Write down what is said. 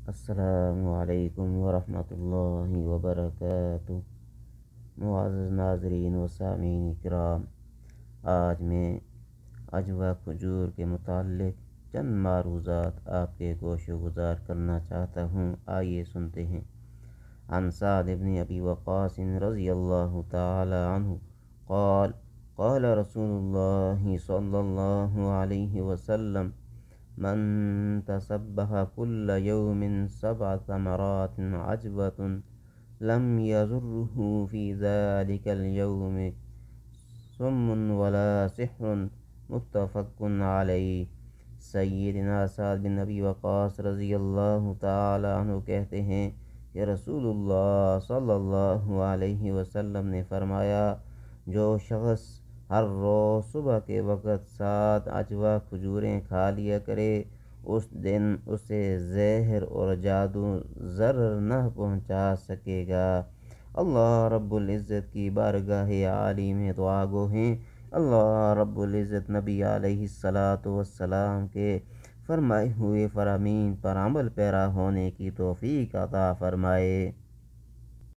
السلام علیکم ورحمۃ اللہ وبرکاتہ۔ معزز ناظرین و سامعین کرام، آج میں اجوا کھجور کے متعلق چند معروضات آپ کے گوش و گزار کرنا چاہتا ہوں، آئیے سنتے ہیں۔ عن سعد بن ابی وقاص رضی اللہ تعالی عنہ قال قال رسول اللہ صلی اللہ علیہ وسلم من تصبح كل يوم 7 ثمرات عجوة لم يضره في ذلك اليوم سم ولا سحر، متفق علیہ۔ سیدنا سعد بن ابی وقاص رضی اللہ تعالی عنہ کہتے ہیں کہ رسول اللہ صلی اللہ علیہ وسلم نے فرمایا، جو شخص ہر روز صبح کے وقت 7 اجوا کھجوریں کھا لیا کرے، اس دن اسے زہر اور جادو ضرر نہ پہنچا سکے گا۔ اللہ رب العزت کی بارگاہ عالی میں دعا گو ہیں، اللہ رب العزت نبی علیہ الصلاۃ والسلام کے فرمائے ہوئے فرامین پر عمل پیرا ہونے کی توفیق عطا فرمائے۔